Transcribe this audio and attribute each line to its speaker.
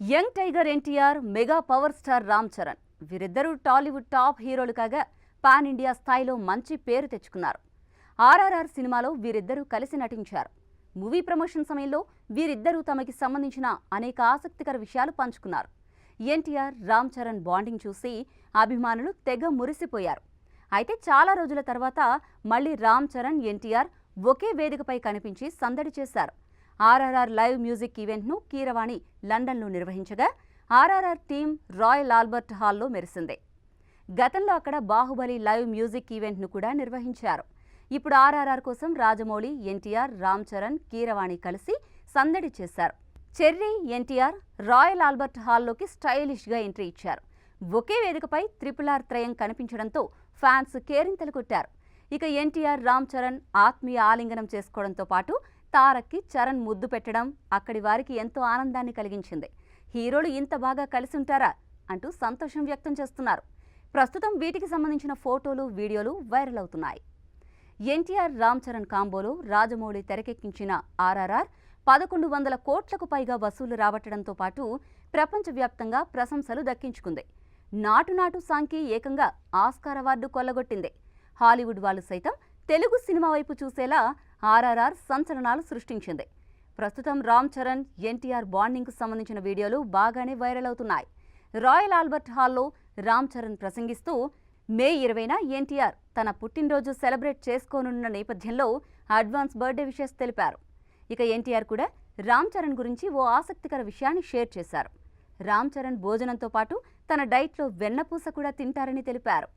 Speaker 1: Young tiger NTR, mega power star Ram Charan వీరిద్దరూ Tollywood top హీరోలు కాగా పాన్ ఇండియా స్థాయిలో మంచి పేరు తెచ్చుకున్నారు. ఆర్ఆర్ఆర్ సినిమాలో వీరిద్దరూ కలిసి నటించారు. మూవీ ప్రమోషన్ సమయంలో వీరిద్దరూ తమకి సంబంధించిన అనేక ఆసక్తికర విషయాలు పంచుకున్నారు. ఎన్టీఆర్, రామ్ చరణ్ బాండింగ్ చూసి అభిమానులు తెగ మురిసిపోయారు. అయితే చాలా రోజుల తర్వాత మళ్లీ రామ్ చరణ్, ఎన్టీఆర్ ఒకే వేదికపై కనిపించి సందడి చేశారు. ఆర్ఆర్ఆర్ లైవ్ మ్యూజిక్ ఈవెంట్ను కీరవాణి లండన్లో నిర్వహించగా ఆర్ఆర్ఆర్ టీం రాయల్ ఆల్బర్ట్ హాల్లో మెరిసింది. గతంలో అక్కడ బాహుబలి లైవ్ మ్యూజిక్ ఈవెంట్ను కూడా నిర్వహించారు. ఇప్పుడు ఆర్ఆర్ఆర్ కోసం రాజమౌళి, ఎన్టీఆర్, రామ్ చరణ్, కీరవాణి కలిసి సందడి చేశారు. చెర్రీ, ఎన్టీఆర్ రాయల్ ఆల్బర్ట్ హాల్లోకి స్టైలిష్గా ఎంట్రీ ఇచ్చారు. ఒకే వేదికపై RRR త్రయం కనిపించడంతో ఫ్యాన్స్ కేరింతలు కొట్టారు. ఇక ఎన్టీఆర్, రామ్ చరణ్ ఆత్మీయ ఆలింగనం చేసుకోవడంతో పాటు తారక్కి చరణ్ ముద్దు పెట్టడం అక్కడి వారికి ఎంతో ఆనందాన్ని కలిగించింది. హీరోలు ఇంత బాగా కలిసి ఉంటారా అంటూ సంతోషం వ్యక్తం చేస్తున్నారు. ప్రస్తుతం వీటికి సంబంధించిన ఫోటోలు, వీడియోలు వైరల్ అవుతున్నాయి. ఎన్టీఆర్, రామ్ చరణ్ కాంబోలో రాజమౌళి తెరకెక్కించిన ఆర్ఆర్ఆర్ 1100 కోట్లకు పైగా వసూలు రాబట్టడంతో పాటు ప్రపంచవ్యాప్తంగా ప్రశంసలు దక్కించుకుంది. నాటు సాంకి ఏకంగా ఆస్కార్ అవార్డు కొల్లగొట్టింది. హాలీవుడ్ వాళ్ళు సైతం తెలుగు సినిమా వైపు చూసేలా ఆర్ఆర్ఆర్ సంచలనాలు సృష్టించింది. ప్రస్తుతం రామ్ చరణ్, ఎన్టీఆర్ బాండింగ్కు సంబంధించిన వీడియోలు బాగానే వైరల్ అవుతున్నాయి. రాయల్ ఆల్బర్ట్ హాల్లో రామ్ చరణ్ ప్రసంగిస్తూ మే 20న ఎన్టీఆర్ తన పుట్టినరోజు సెలబ్రేట్ చేసుకోనున్న నేపథ్యంలో అడ్వాన్స్ బర్త్డే విషెస్ తెలిపారు. ఇక ఎన్టీఆర్ కూడా రామ్ చరణ్ గురించి ఓ ఆసక్తికర విషయాన్ని షేర్ చేశారు. రామ్ చరణ్ భోజనంతో పాటు తన డైట్లో వెన్నపూస కూడా తింటారని తెలిపారు.